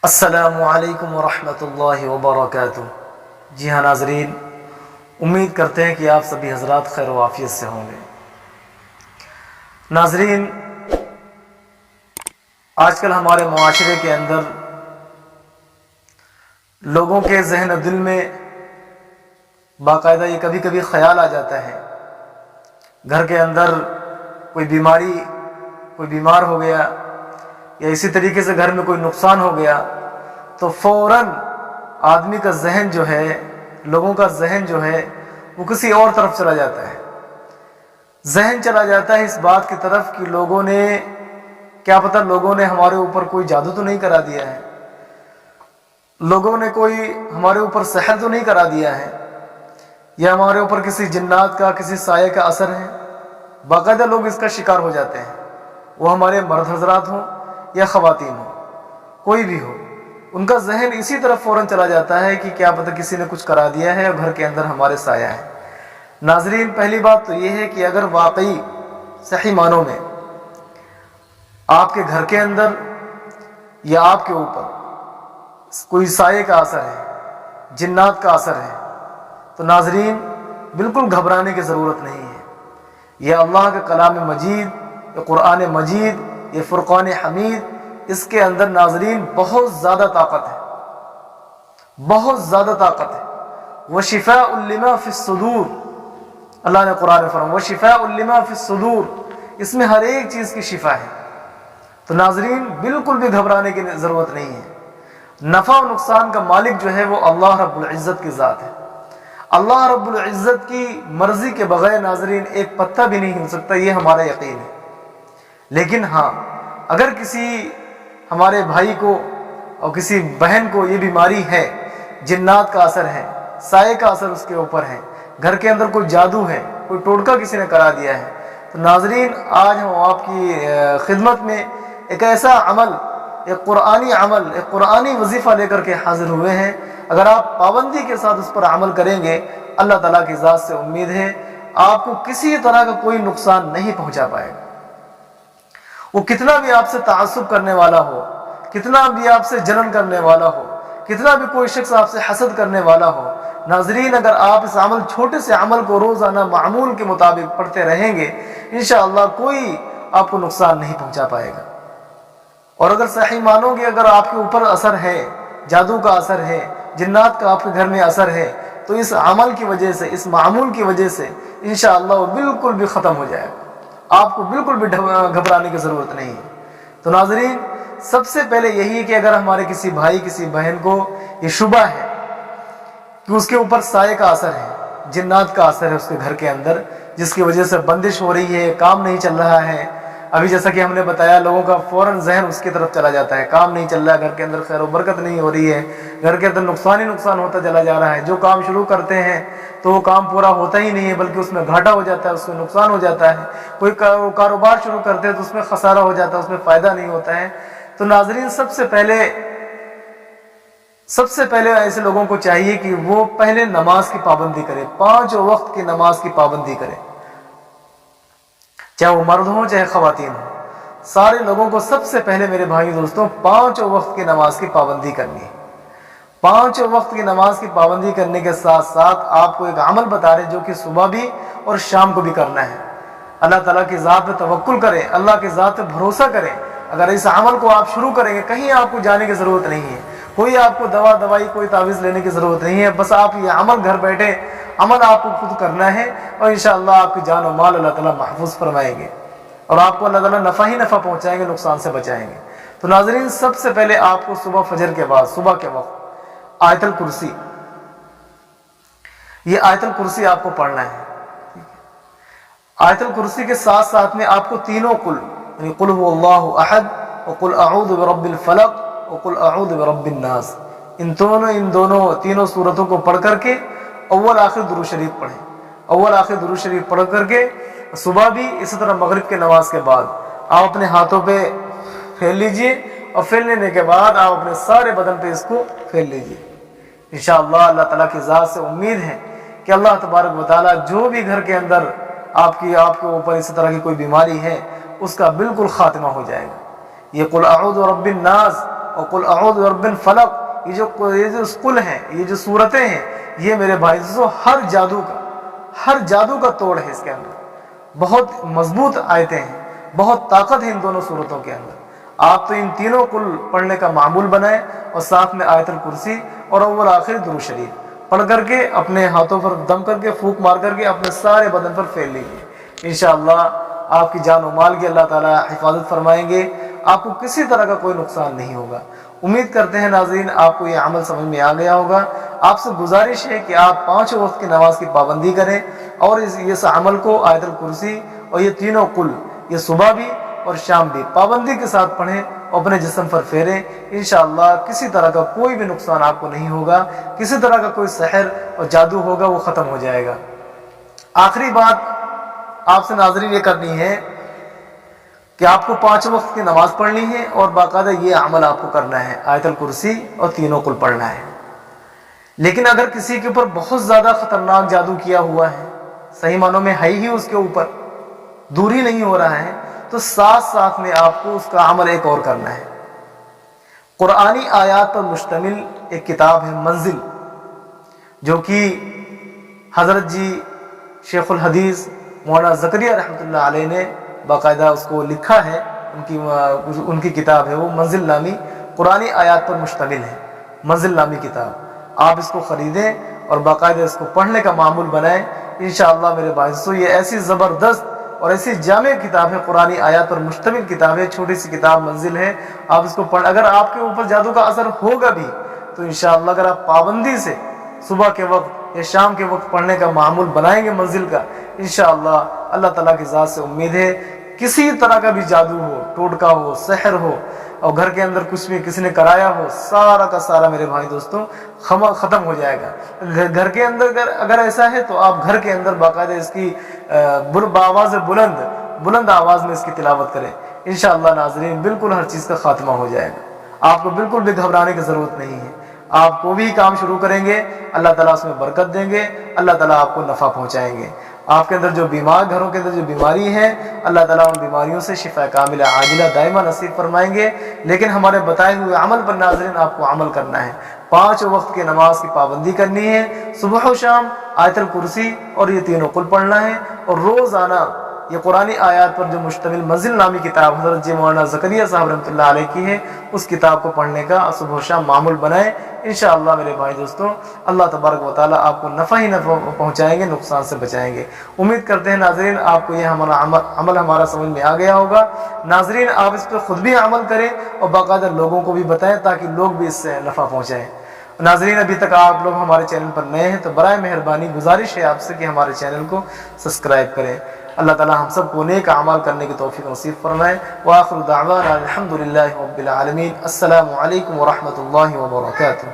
السلام علیکم ورحمۃ اللہ وبرکاتہ۔ جی ہاں ناظرین، امید کرتے ہیں کہ آپ سبھی حضرات خیر و عافیت سے ہوں گے۔ ناظرین، آج کل ہمارے معاشرے کے اندر لوگوں کے ذہن و دل میں باقاعدہ یہ کبھی کبھی خیال آ جاتا ہے، گھر کے اندر کوئی بیمار ہو گیا یا اسی طریقے سے گھر میں کوئی نقصان ہو گیا تو فوراً آدمی کا ذہن جو ہے، لوگوں کا ذہن جو ہے وہ کسی اور طرف چلا جاتا ہے۔ ذہن چلا جاتا ہے اس بات کی طرف کہ لوگوں نے ہمارے اوپر کوئی جادو تو نہیں کرا دیا ہے، لوگوں نے کوئی ہمارے اوپر سحر تو نہیں کرا دیا ہے، یا ہمارے اوپر کسی جنات کا، کسی سائے کا اثر ہے۔ باقاعدہ لوگ اس کا شکار ہو جاتے ہیں، وہ ہمارے مرد حضرات ہوں یا خواتین ہوں، کوئی بھی ہو، ان کا ذہن اسی طرف فوراً چلا جاتا ہے کہ کیا پتہ کسی نے کچھ کرا دیا ہے اور گھر کے اندر ہمارے سایہ ہے۔ ناظرین، پہلی بات تو یہ ہے کہ اگر واقعی صحیح معنوں میں آپ کے گھر کے اندر یا آپ کے اوپر کوئی سائے کا اثر ہے، جنات کا اثر ہے، تو ناظرین بالکل گھبرانے کی ضرورت نہیں ہے۔ یہ اللہ کے کلام مجید، یہ قرآن مجید، یہ فرقان حمید، اس کے اندر ناظرین بہت زیادہ طاقت ہے، بہت زیادہ طاقت ہے۔ وَشِفَاءٌ لِّمَا فِي الصُّدُورِ، اللہ نے قرآن فرمایا وَشِفَاءٌ لِّمَا فِي الصُّدُورِ، اس میں ہر ایک چیز کی شفا ہے۔ تو ناظرین بالکل بھی گھبرانے کی ضرورت نہیں ہے۔ نفع و نقصان کا مالک جو ہے وہ اللہ رب العزت کی ذات ہے۔ اللہ رب العزت کی مرضی کے بغیر ناظرین ایک پتہ بھی نہیں ہل سکتا، یہ ہمارا یقین ہے۔ لیکن ہاں، اگر کسی ہمارے بھائی کو اور کسی بہن کو یہ بیماری ہے، جنات کا اثر ہے، سائے کا اثر اس کے اوپر ہے، گھر کے اندر کوئی جادو ہے، کوئی ٹوٹکا کسی نے کرا دیا ہے، تو ناظرین آج ہم آپ کی خدمت میں ایک ایسا عمل، ایک قرآنی عمل، ایک قرآنی وظیفہ لے کر کے حاضر ہوئے ہیں۔ اگر آپ پابندی کے ساتھ اس پر عمل کریں گے، اللہ تعالیٰ کی ذات سے امید ہے آپ کو کسی طرح کا کوئی نقصان نہیں پہنچا پائے گا۔ وہ کتنا بھی آپ سے تعصب کرنے والا ہو، کتنا بھی آپ سے جلن کرنے والا ہو، کتنا بھی کوئی شخص آپ سے حسد کرنے والا ہو، ناظرین اگر آپ اس چھوٹے سے عمل کو روزانہ معمول کے مطابق پڑھتے رہیں گے، انشاءاللہ کوئی آپ کو نقصان نہیں پہنچا پائے گا۔ اور اگر صحیح مانو گے، اگر آپ کے اوپر اثر ہے، جادو کا اثر ہے، جنات کا آپ کے گھر میں اثر ہے، تو اس عمل کی وجہ سے، اس معمول کی وجہ سے انشاءاللہ وہ بالکل بھی ختم ہو جائے گا۔ آپ کو بالکل بھی گھبرانے کی ضرورت نہیں ہے۔ تو ناظرین سب سے پہلے یہی ہے کہ اگر ہمارے کسی بھائی، کسی بہن کو یہ شبہ ہے کہ اس کے اوپر سائے کا اثر ہے، جنات کا اثر ہے اس کے گھر کے اندر، جس کی وجہ سے بندش ہو رہی ہے، کام نہیں چل رہا ہے، ابھی جیسا کہ ہم نے بتایا لوگوں کا فوراً ذہن اس کی طرف چلا جاتا ہے، کام نہیں چل رہا ہے، گھر کے اندر خیر و برکت نہیں ہو رہی ہے، گھر کے اندر نقصان ہی نقصان ہوتا چلا جا رہا ہے، جو کام شروع کرتے ہیں تو وہ کام پورا ہوتا ہی نہیں ہے، بلکہ اس میں گھاٹا ہو جاتا ہے، اس میں نقصان ہو جاتا ہے، کوئی کاروبار شروع کرتے ہیں تو اس میں خسارہ ہو جاتا ہے، اس میں فائدہ نہیں ہوتا ہے۔ تو ناظرین سب سے پہلے ایسے لوگوں کو چاہیے کہ وہ پہلے نماز کی پابندی کرے، 5 وقت کی نماز کی پابندی کرے، چاہے وہ مرد ہوں چاہے خواتین ہوں، سارے لوگوں کو سب سے پہلے میرے بھائی دوستوں 5 وقت کی نماز کی پابندی کرنی ہے۔ 5 وقت کی نماز کی پابندی کرنے کے ساتھ ساتھ آپ کو ایک عمل بتا رہے جو کہ صبح بھی اور شام کو بھی کرنا ہے۔ اللہ تعالیٰ کی ذات پہ توکل کریں، اللہ کی ذات پہ بھروسہ کریں۔ اگر اس عمل کو آپ شروع کریں گے، کہیں آپ کو جانے کی ضرورت نہیں ہے، کوئی آپ کو دوائی کوئی تعویذ لینے کی ضرورت نہیں ہے، بس آپ یہ عمل گھر بیٹھے عمل آپ کو خود کرنا ہے، اور انشاءاللہ آپ کی جان و مال اللہ تعالیٰ محفوظ فرمائیں گے، اور آپ کو اللہ تعالیٰ نفع ہی نفع پہنچائیں گے، نقصان سے بچائیں گے۔ تو ناظرین سب سے پہلے آپ کو صبح فجر کے بعد، صبح کے وقت آیت الکرسی، یہ آیت الکرسی آپ کو پڑھنا ہے۔ آیت الکرسی کے ساتھ ساتھ میں آپ کو تینوں قل، یعنی قل هو اللہ احد، وقل اعوذ برب الفلق، وقل اعوذ برب الناس، ان دونوں تینوں صورتوں کو پڑھ کر کے اول آخر درود شریف پڑھیں، اول آخر درود شریف پڑھ کر کے صبح بھی، اسی طرح مغرب کے نماز کے بعد آپ اپنے ہاتھوں پہ پھیر لیجئے، اور پھیر لینے کے بعد آپ اپنے سارے بدن پہ اس کو پھیر لیجئے۔ انشاءاللہ اللہ تعالیٰ کی ذات سے امید ہے کہ اللہ تبارک و تعالیٰ جو بھی گھر کے اندر آپ کے اوپر اسی طرح کی کوئی بیماری ہے، اس کا بالکل خاتمہ ہو جائے گا۔ یہ قل اعوذ برب الناس اور قل اعوذ برب الفلق، یہ جو قل ہیں، یہ جو صورتیں ہیں، یہ میرے بھائی دوستو ہر جادو کا توڑ ہے اس کے اندر، بہت مضبوط آیتیں ہیں، بہت طاقت ہے ان دونوں صورتوں کے اندر۔ آپ تو ان تینوں قل پڑھنے کا معمول بنائیں اور ساتھ میں آیت الکرسی اور اول آخر درود شریف پڑھ کر کے اپنے ہاتھوں پر دم کر کے پھونک مار کر کے اپنے سارے بدن پر پھیل لیجیے، انشاءاللہ آپ کی جان و مال کی اللہ تعالیٰ حفاظت فرمائیں گے، آپ کو کسی طرح کا کوئی نقصان نہیں ہوگا۔ امید کرتے ہیں ناظرین آپ کو یہ عمل سمجھ میں آ گیا ہوگا۔ آپ سے گزارش ہے کہ آپ 5 وقت کی نماز کی پابندی کریں اور اس عمل کو آیت الکرسی اور یہ تینوں قل یہ صبح بھی اور شام بھی پابندی کے ساتھ پڑھیں اور اپنے جسم پر پھیریں، انشاءاللہ کسی طرح کا کوئی بھی نقصان آپ کو نہیں ہوگا، کسی طرح کا کوئی سحر اور جادو ہوگا وہ ختم ہو جائے گا۔ آخری بات آپ سے ناظرین یہ کرنی ہے کہ آپ کو 5 وقت کی نماز پڑھنی ہے اور باقاعدہ یہ عمل آپ کو کرنا ہے، آیت الکرسی اور تینوں قل پڑھنا ہے۔ لیکن اگر کسی کے اوپر بہت زیادہ خطرناک جادو کیا ہوا ہے، صحیح معنوں میں ہے ہی اس کے اوپر، دور ہی نہیں ہو رہا ہے، تو ساتھ میں آپ کو اس کا عمل ایک اور کرنا ہے۔ قرآنی آیات پر مشتمل ایک کتاب ہے منزل، جو کہ حضرت جی شیخ الحدیث مولانا زکریا رحمۃ اللہ علیہ نے باقاعدہ اس کو لکھا ہے، ان کی کتاب ہے وہ منزل نامی، قرآنی آیات پر مشتمل ہے، منزل نامی کتاب۔ آپ اس کو خریدیں اور باقاعدہ اس کو پڑھنے کا معمول بنائیں، انشاءاللہ میرے بھائیو یہ ایسی زبردست اور ایسی جامع کتاب ہے، قرآنی آیات پر مشتمل کتاب ہے، چھوٹی سی کتاب منزل ہے، آپ اس کو پڑھ، اگر آپ کے اوپر جادو کا اثر ہوگا بھی تو انشاءاللہ اگر آپ پابندی سے صبح کے وقت یا شام کے وقت پڑھنے کا معمول بنائیں گے منزل کا، انشاءاللہ اللہ تعالیٰ کی ذات سے امید ہے کسی طرح کا بھی جادو ہو، ٹوٹکا ہو، سحر ہو اور گھر کے اندر کچھ بھی کسی نے کرایا ہو، سارا کا سارا میرے بھائی دوستوں ختم ہو جائے گا۔ گھر کے اندر اگر ایسا ہے تو آپ گھر کے اندر باقاعدہ اس کی بآواز بلند آواز میں اس کی تلاوت کریں، انشاءاللہ ناظرین بالکل ہر چیز کا خاتمہ ہو جائے گا، آپ کو بالکل بھی گھبرانے کی ضرورت نہیں ہے۔ آپ کو بھی کام شروع کریں گے، اللہ تعالیٰ اس میں برکت دیں گے، اللہ تعالیٰ آپ کو نفع پہنچائیں گے۔ آپ کے اندر جو بیمار، گھروں کے اندر جو بیماری ہے، اللہ تعالیٰ ان بیماریوں سے شفا کاملہ عاجلہ دائمہ نصیب فرمائیں گے۔ لیکن ہمارے بتائے ہوئے عمل پر ناظرین آپ کو عمل کرنا ہے، 5 وقت کی نماز کی پابندی کرنی ہے، صبح و شام آیت الکرسی اور یہ تینوں قل پڑھنا ہے، اور روزانہ یہ قرآنی آیات پر جو مشتمل منزل نامی کتاب حضرت جی مولانا زکریا صاحب رحمۃ اللہ علیہ کی ہے، اس کتاب کو پڑھنے کا صبح و شام معمول بنائیں، انشاءاللہ میرے بھائی دوستوں اللہ تبارک و تعالیٰ آپ کو نفع ہی نفع پہنچائیں گے، نقصان سے بچائیں گے۔ امید کرتے ہیں ناظرین آپ کو یہ عمل ہمارا سمجھ میں آ گیا ہوگا۔ ناظرین آپ اس پہ خود بھی عمل کریں اور باقاعدہ لوگوں کو بھی بتائیں تاکہ لوگ بھی اس سے نفع پہنچائیں۔ ناظرین ابھی تک آپ لوگ ہمارے چینل پر نئے ہیں تو برائے مہربانی گزارش ہے آپ سے کہ ہمارے چینل کو سبسکرائب کریں۔ اللہ تعالی ہم سب کو نیک اعمال کرنے کی توفیق نصیب فرمائے۔ وآخر دعوانا الحمدللہ رب العالمین۔ السلام علیکم ورحمۃ اللہ وبرکاتہ۔